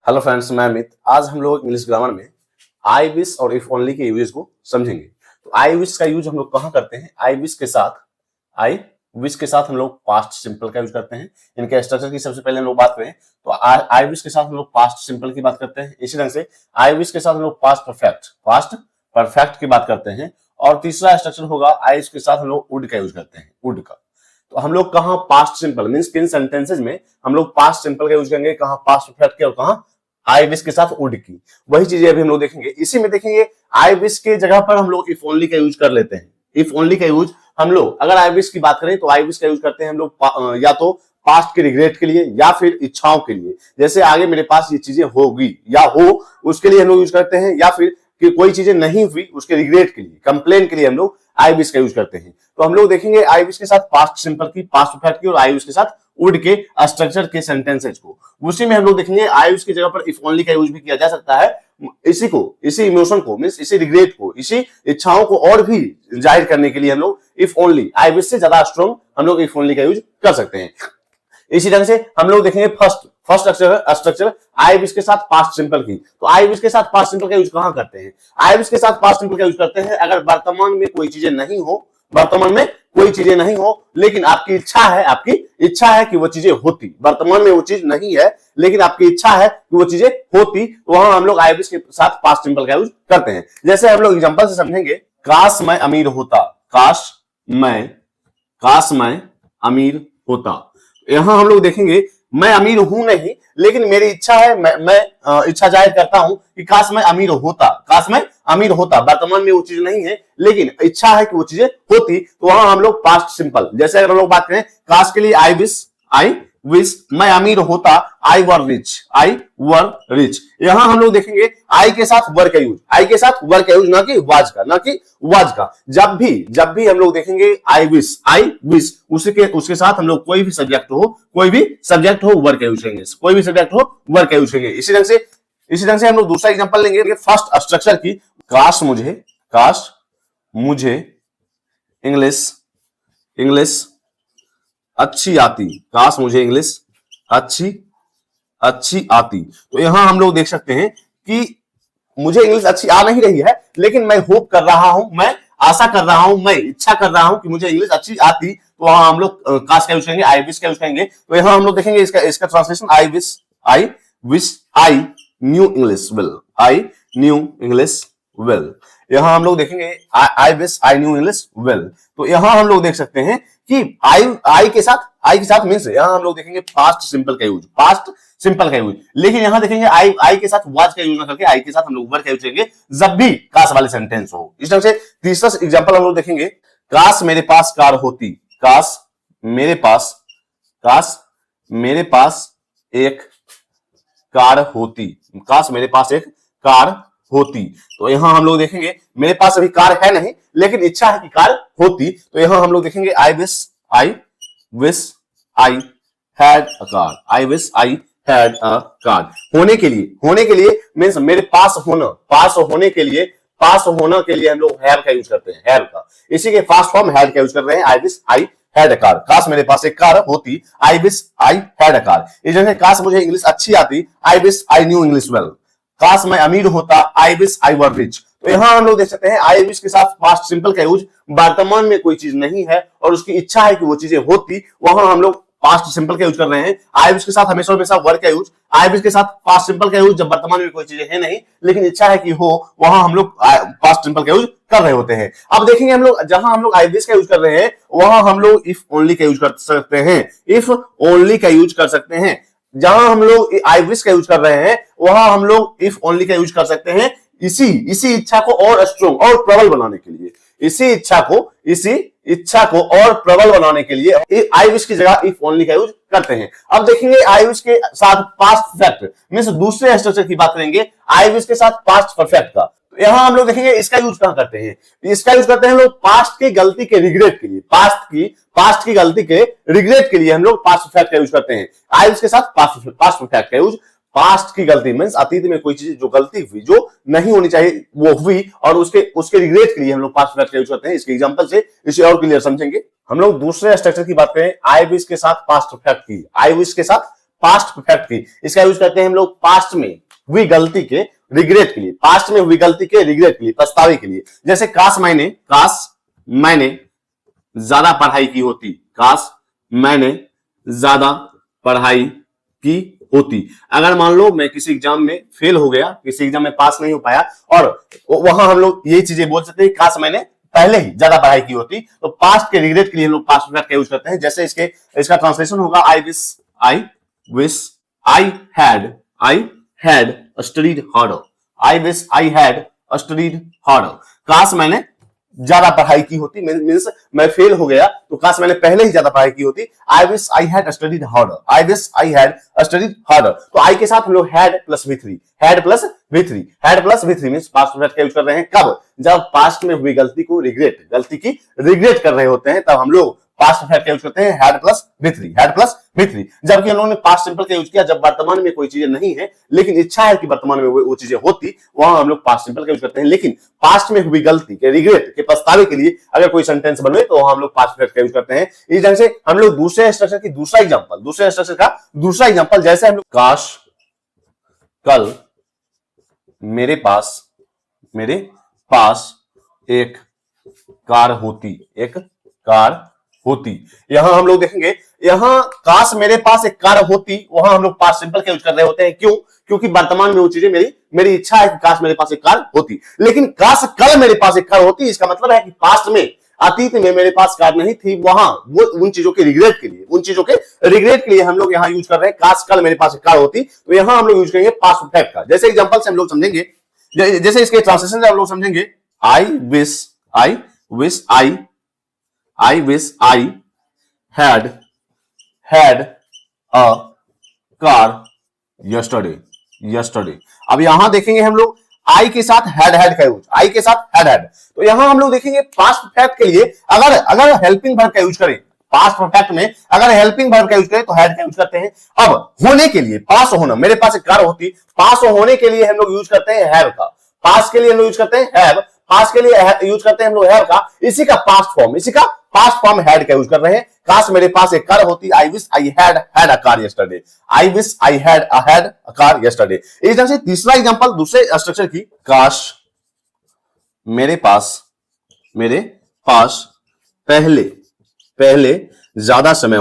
Hello friends, मैं अमित। आज हम लोग इंग्लिश ग्रामर में आई विश और इफ ओनली के यूजेस को समझेंगे। तो आई विश का यूज हम लोग कहाँ करते हैं? आई विश के साथ हम लोग पास्ट सिंपल का यूज करते हैं। इनके स्ट्रक्चर की सबसे पहले हम लोग बात करें तो आई विश के साथ हम लोग पास्ट सिंपल की बात करते हैं। इसी ढंग से आई विश के साथ हम लोग पास्ट परफेक्ट की बात करते हैं। और तीसरा स्ट्रक्चर होगा आई विश के साथ हम लोग वुड का यूज करते हैं, वुड का। तो हम लोग कहाँ पास्ट सिंपल मींस किन सेंटेंसेज में हम लोग पास्ट सिंपल का यूज करेंगे, कहाँ पास्ट परफेक्ट के और कहाँ आई विश के साथ वुड की, वही चीजें अभी हम लोग देखेंगे। इसी में देखेंगे आई विश के जगह पर हम लोग इफ ओनली का यूज कर लेते हैं। इफ ओनली का यूज हम लोग अगर आई विश की बात करें तो आई विश का यूज करते हैं हम लोग या तो पास्ट के रिग्रेट के लिए या फिर इच्छाओं के लिए। जैसे आगे मेरे पास ये चीजें होगी या हो उसके लिए हम लोग यूज करते हैं, या फिर कि कोई चीजें नहीं हुई उसके रिग्रेट के लिए, कंप्लेन के लिए हम लोग आई विश का यूज करते हैं। तो हम लोग देखेंगे आई विश के साथ पास्ट सिंपल की, पास्ट परफेक्ट की और आई विश के साथ वुड के स्ट्रक्चर के सेंटेंसेज को। उसी में हम लोग देखेंगे आई विश की जगह पर इफ ओनली का यूज भी किया जा सकता है। इसी इमोशन को मींस इसी रिग्रेट को, इसी इच्छाओं को और भी जाहिर करने के लिए हम लोग इफ ओनली, आई विश से ज्यादा स्ट्रॉन्ग हम लोग इफ ओनली का यूज कर सकते हैं। इसी ढंग से हम लोग देखेंगे फर्स्ट स्ट्रक्चर आई विश के साथ पास्ट सिंपल की। तो आई विश के साथ पास्ट सिंपल का यूज कहां करते हैं? आई विश के साथ पास्ट सिंपल का यूज करते हैं अगर वर्तमान में कोई चीजें नहीं हो, लेकिन आपकी इच्छा है कि वो चीजें होती। वर्तमान में वो चीज नहीं है लेकिन आपकी इच्छा है कि वो चीजें होती, तो वहां हम लोग आई विश के साथ पास्ट सिंपल का यूज करते हैं। जैसे हम लोग एग्जांपल से समझेंगे, काश मैं अमीर होता, काश मैं अमीर होता। यहां हम लोग देखेंगे मैं अमीर हूं नहीं, लेकिन मेरी इच्छा है, मैं इच्छा जाहिर करता हूं कि काश मैं अमीर होता। वर्तमान में वो चीज नहीं है लेकिन इच्छा है कि वो चीजें होती, तो वहां हम लोग पास्ट सिंपल। जैसे अगर हम लोग बात करें काश के लिए आई विश मैं अमीर होता, आई वर रिच। यहां हम लोग देखेंगे आई के साथ वर का यूज, ना कि वाज का। जब भी हम लोग देखेंगे आई विश उसके साथ हम लोग कोई भी सब्जेक्ट हो वर का यूज करेंगे, इसी ढंग से हम लोग दूसरा एग्जांपल लेंगे फर्स्ट स्ट्रक्चर की। काश मुझे इंग्लिश अच्छी आती, काश मुझे इंग्लिश अच्छी आती। तो यहां हम लोग देख सकते हैं कि मुझे इंग्लिश अच्छी आ नहीं रही है, लेकिन मैं होप कर रहा हूं, मैं आशा कर रहा हूं, मैं इच्छा कर रहा हूं कि मुझे इंग्लिश अच्छी आती। तो वहां हम लोग काश का यूज करेंगे, आई विश का यूज करेंगे। तो यहां हम लोग देखेंगे इसका translation I wish I knew English well. यहां हम लोग देखेंगे आई wish I knew English well. तो यहां हम लोग देख सकते हैं कि आई के साथ मींस यहां हम लोग देखेंगे पास्ट सिंपल का यूज, लेकिन यहां देखेंगे आई के साथ वाज का यूज ना करके आई के साथ हम लोग वर का यूज करेंगे जब भी काश वाले सेंटेंस हो। इस तरह से तीसरा एग्जांपल हम लोग देखेंगे, काश मेरे पास कार होती, काश मेरे पास एक कार होती। तो यहां हम लोग देखेंगे मेरे पास अभी कार है नहीं, लेकिन इच्छा है कि कार होती। तो यहां हम लोग देखेंगे आई wish I had a car. होने के लिए मींस मेरे पास होने के लिए हम लोग हैव का यूज करते हैं, हैव का। इसी के फास्ट फॉर्म हैड का यूज कर रहे हैं, आई wish I had a car. काश मेरे पास एक कार होती, I wish I had a car. इस जगह काश मुझे इंग्लिश अच्छी आती, आई wish I knew English well. काश मैं अमीर होता, आई विश आई वर रिच। तो यहां हम लोग देख सकते हैं आई विश के साथ पास्ट सिंपल का यूज, वर्तमान में कोई चीज नहीं है और उसकी इच्छा है कि वो चीजें होती, वहां हम लोग पास्ट सिंपल का यूज कर रहे हैं। आई विश के साथ हमेशा वर का यूज, आई विश के साथ पास्ट सिंपल का यूज जब वर्तमान में कोई चीजें है नहीं लेकिन इच्छा है कि हो, वहां हम लोग पास्ट सिंपल का यूज कर रहे होते हैं। अब देखेंगे हम लोग जहां हम लोग आई विश का यूज कर रहे हैं वहां हम लोग इफ ओनली का यूज कर सकते हैं। जहां हम लोग आई विश का यूज कर रहे हैं वहां हम लोग इफ ओनली का यूज कर सकते हैं, इसी इच्छा को और स्ट्रॉन्ग और प्रबल बनाने के लिए, इसी इच्छा को और प्रबल बनाने के लिए आई विश की जगह इफ ओनली का यूज करते हैं। अब देखेंगे आई विश के साथ पास्ट परफेक्ट मींस दूसरे स्ट्रक्चर की बात करेंगे आई विश के साथ पास्ट परफेक्ट का। तो यहां हम लोग देखेंगे इसका यूज कहां करते हैं? इसका यूज करते हैं हम लोग पास्ट की गलती के रिग्रेट के लिए, पास्ट की गलती के रिग्रेट के लिए हम लोग पास्ट परफेक्ट का यूज करते हैं। आई विश के साथ पास्ट परफेक्ट का यूज, पास्ट की गलती मींस अतीत में कोई चीज जो गलती हुई, जो नहीं होनी चाहिए वो हुई, और उसके रिग्रेट के लिए हम लोग पास्ट परफेक्ट का यूज करते हैं। इसके एग्जांपल से इसे और क्लियर समझेंगे। हम लोग दूसरे स्ट्रक्चर की बात करें, आई विश के साथ पास्ट परफेक्ट की, आई विश के साथ पास्ट परफेक्ट की, इसका यूज करते हैं हम लोग पास्ट में हुई गलती के रिग्रेट के लिए, पास्ट में हुई गलती के रिग्रेट के लिए, पछतावे के लिए। जैसे काश मैंने ज्यादा पढ़ाई की होती, काश मैंने ज्यादा पढ़ाई की होती। अगर मान लो मैं किसी एग्जाम में फेल हो गया, किसी एग्जाम में पास नहीं हो पाया, और वहां हम लोग यही चीजें बोल सकते हैं, काश मैंने पहले ही ज्यादा पढ़ाई की होती, तो पास्ट के रिग्रेट के लिए हम लोग पास्ट परफेक्ट का यूज करते हैं। जैसे इसका ट्रांसलेशन होगा आई wish I had studied harder, I wish I had studied harder. काश मैंने ज्यादा पढ़ाई की होती, मींस मैं फेल हो गया तो काश मैंने पहले ही ज्यादा पढ़ाई की होती। I wish I had studied harder, I wish I had studied harder. तो आई के साथ हम लोग had plus V3, had plus V3 means past perfect का यूज कर रहे हैं। कब? जब पास्ट में हुई गलती की रिग्रेट कर रहे होते हैं, तब हम लोग पास्ट परफेक्ट का यूज करते हैं हैड प्लस V3। जबकि हम लोगों ने पास्ट सिंपल का यूज किया जब वर्तमान में कोई चीजें नहीं है लेकिन इच्छा है कि वर्तमान में वो चीजें होती, वहां हम लोग पास्ट सिंपल का यूज करते हैं। लेकिन पास्ट में हुई गलती के रिग्रेट के पछतावे के लिए अगर कोई सेंटेंस बने तो वहां हम लोग पास्ट परफेक्ट का यूज करते हैं। इस ढंग से हम लोग दूसरे स्ट्रक्चर का दूसरा एग्जांपल, जैसे हम लोग काश कल मेरे पास एक कार होती। यहां हम लोग देखेंगे, यहां काश मेरे पास एक कार होती, वहां हम लोग पास्ट सिंपल का यूज कर रहे होते हैं। क्यों? क्योंकि वर्तमान में वो चीजें मेरी इच्छा है कि काश मेरे पास एक कार होती। लेकिन काश कल मेरे पास एक कार होती, इसका मतलब है कि पास्ट में, अतीत में मेरे पास कार नहीं थी, वहां वो उन चीजों के रिग्रेट के लिए हम लोग यहां यूज कर रहे हैं काश कल मेरे पास एक कार होती। तो यहां हम लोग यूज करेंगे पास्ट परफेक्ट का। जैसे एग्जांपल से हम लोग समझेंगे, जैसे इसके ट्रांसलेशन से हम लोग समझेंगे, आई wish I had a car yesterday। अब यहां देखेंगे हम लोग आई के साथ हैड का यूज, तो यहां हम लोग देखेंगे पास्ट परफेक्ट के लिए अगर हेल्पिंग वर्ब का यूज करें, पास्ट परफेक्ट में अगर हेल्पिंग वर्ब का यूज करें तो हैड का यूज करते हैं। अब होने के लिए, पास होना, मेरे पास एक कार होती, पास होने के लिए हम लोग यूज करते हैं हैव का, पास के लिए हम लोग यूज करते हैं हैव, पास के लिए यूज करते हैं हम लोग हैव का। इसी का पास्ट फॉर्म हैड का यूज कर रहे हैं। काश मेरे पास एक कार होती, I wish I had a car yesterday, I wish I had a car yesterday. इस ढंग से तीसरा एग्जांपल दूसरे स्ट्रक्चर की, काश मेरे पास पहले ज्यादा समय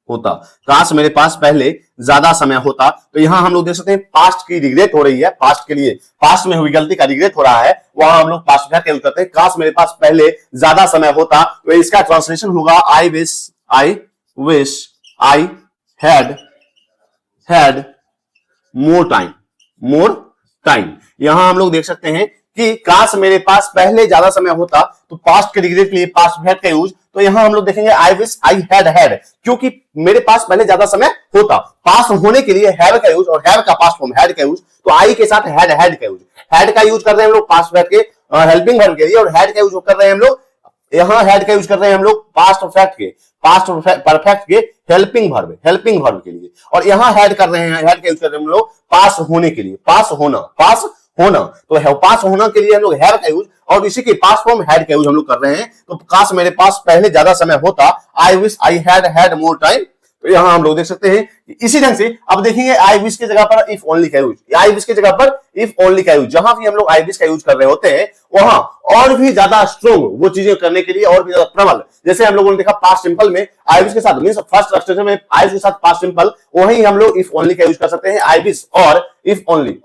होता, काश मेरे पास पहले ज्यादा समय होता। तो यहां हम लोग देख सकते हैं पास्ट की रिग्रेट हो रही है, पास्ट के लिए, पास्ट में हुई गलती का रिग्रेट हो रहा है, वहां हम लोग पास्ट परफेक्ट यूज करते हैं। काश मेरे पास पहले ज्यादा समय होता, तो इसका ट्रांसलेशन होगा आई wish I had more time. यहां हम लोग देख सकते हैं कि काश मेरे पास पहले ज्यादा समय होता, तो पास्ट के रिग्रेट के लिए पास्ट परफेक्ट का यूज। तो यहां हम लोग देखेंगे आई विश आई हैड, क्योंकि मेरे पास पहले ज्यादा समय होता, पास होने के लिए हैव का यूज, और हैव का पास्ट फॉर्म हैड का यूज। तो आई के साथ हैड का यूज कर रहे हैं हम लोग पास्ट परफेक्ट के हेल्पिंग वर्ब के लिए, और हैड का यूज कर रहे हैं हम लोग, यहां हैड का यूज कर रहे हैं हम लोग पास्ट परफेक्ट के हेल्पिंग वर्ब के लिए, और यहां हैड का यूज कर रहे हैं हम लोग पास होने के लिए, पास होना। तो पास होना के लिए हम लोग हैव का यूज, और इसी के पास फॉर्म हैड का यूज हम लोग कर रहे हैं। तो काश मेरे पास पहले ज्यादा समय होता, आई wish I had more time. तो यहां हम लोग देख सकते हैं इसी ढंग से। अब देखेंगे आई विश की जगह पर इफ ओनली का यूज, आई विश की जगह पर इफ ओनली का यूज। जहां भी हम लोग आई विश का यूज कर रहे होते हैं, वहां और भी ज्यादा स्ट्रॉन्ग वो चीजें करने के लिए, और भी ज्यादा प्रबल, जैसे हम लोगों ने देखा पास्ट सिंपल में आई विश के साथ, मींस फर्स्ट स्ट्रक्चर में आई विश के साथ पास्ट सिंपल, वहीं हम लोग इफ ओनली का यूज कर सकते हैं, आई विश और इफ ओनली।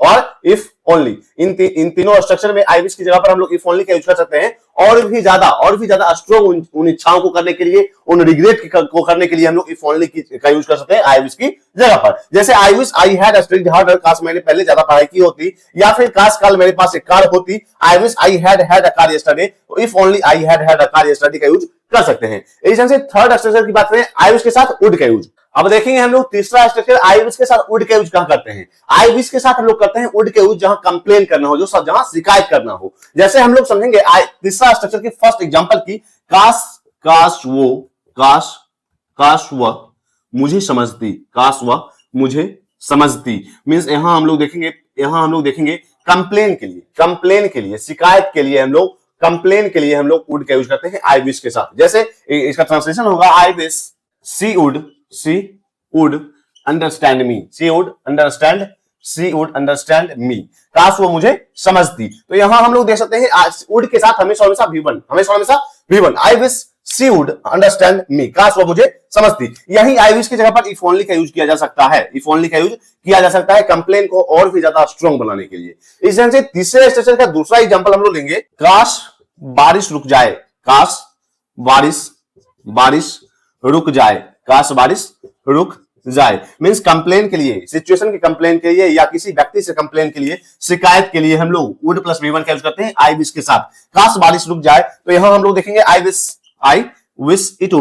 इन तीनों स्ट्रक्चर में आई विश की जगह पर हम लोग इफ ओनली का यूज कर सकते हैं। और भी ज्यादा स्ट्रॉन्ग उन इच्छाओं को करने के लिए, उन रिग्रेट को करने के लिए हम लोग इफ ओनली का यूज कर सकते हैं आई विश की जगह पर। जैसे आई wish I had studied harder, काश मैंने पहले ज्यादा पढ़ाई की होती, या फिर काश कल मेरे पास एक कार होती, I wish I had a car yesterday. तो if only I had a car yesterday का यूज कर सकते हैं। इस ढंग से थर्ड स्ट्रक्चर की बात करें, आई विश के साथ वुड का यूज। अब देखेंगे हम लोग तीसरा स्ट्रक्चर आई विश के साथ वुड का यूज कहां करते हैं। आई विश के साथ हम लोग करते हैं वुड का यूज जहां कंप्लेन करना हो, जहां शिकायत करना हो। जैसे हम लोग समझेंगे तीसरा स्ट्रक्चर की फर्स्ट एग्जांपल की, काश वह मुझे समझती, मींस यहां हम लोग देखेंगे कंप्लेन के लिए, शिकायत के लिए हम लोग कंप्लेन के लिए हम लोग वुड का यूज करते हैं आई विश के साथ। जैसे इसका ट्रांसलेशन होगा I wish she would she would understand me, she would understand, she would understand me, काश वो मुझे समझती। तो यहां हम लोग देख सकते हैं वुड के साथ हमेशा हमेशा V1, हमेशा हमेशा V1, I wish she would understand me, काश वो मुझे समझती। यही आई विश की जगह पर इफ ओनली का यूज किया जा सकता है, इफ ओनली का यूज किया जा सकता है कंप्लेन को और भी ज्यादा स्ट्रॉन्ग बनाने के लिए। इस तरह से तीसरे स्ट्रक्चर का दूसरा एग्जांपल हम लोग लेंगे, काश बारिश रुक जाए, काश बारिश रुक जाए, काश बारिश रुक जाए मींस कंप्लेन के लिए, सिचुएशन के कंप्लेन के लिए या किसी व्यक्ति से कंप्लेन के लिए, शिकायत के लिए हम लोग वुड प्लस V1 का यूज करते हैं आई विश के साथ। काश बारिश रुक जाए, तो यहां हम लोग देखेंगे I wish it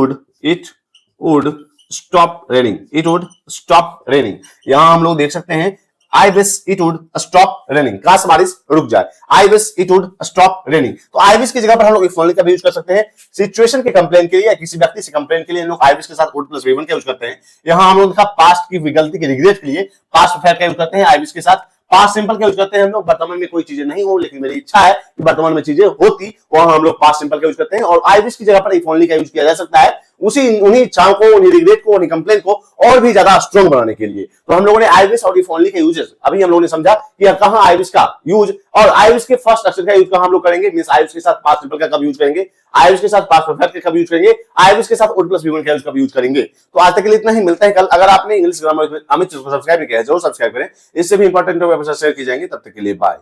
would stop raining, it would stop raining. यहां हम लोग देख सकते हैं I wish it would stop raining, काश बारिश रुक जाए, I wish it would stop raining. तो आई विश की जगह पर हम लोग इफ ओनली का भी यूज कर सकते हैं, सिचुएशन के कंप्लेन के लिए या किसी व्यक्ति से कंप्लेन के लिए हम लोग आई विश के साथ वुड प्लस V1 का यूज करते हैं। यहां हम लोग देखा पास्ट की गलती के रिग्रेट के लिए पास्ट परफेक्ट का यूज करते हैं आई विश के साथ, पास्ट सिंपल का यूज करते हैं हम लोग वर्तमान में कोई चीजें नहीं हो लेकिन मेरी इच्छा है कि वर्तमान में चीजें होती, वहां हम लोग पास्ट सिंपल का यूज करते हैं। और आई विश की जगह पर इफ ओनली का यूज किया जा सकता है उन्हीं इच्छाओं को, उन्हीं रिग्रेट को, उन्हीं कंप्लेन को और भी ज्यादा स्ट्रॉन्ग बनाने के लिए। तो हम लोगों ने आई विश और इफ ओनली के यूजेस अभी हम लोगों ने समझा कि कहां आई विश का यूज और आई विश के फर्स्ट अक्षर का यूज कहां हम लोग करेंगे, मींस आई विश के साथ पास्ट सिंपल का कब यूज करेंगे, आई विश के साथ पास्ट परफेक्ट का कब यूज करेंगे, आई विश के साथ वुड प्लस V1 का यूज कब यूज करेंगे। तो आज तक के लिए इतना ही, मिलता है कल। अगर आपने इंग्लिश ग्रामर अमित को सब्सक्राइब नहीं किया है जरूर सब्सक्राइब करें, इससे भी इंपॉर्टेंट शेयर की जाएंगे। तब तक के लिए बाय।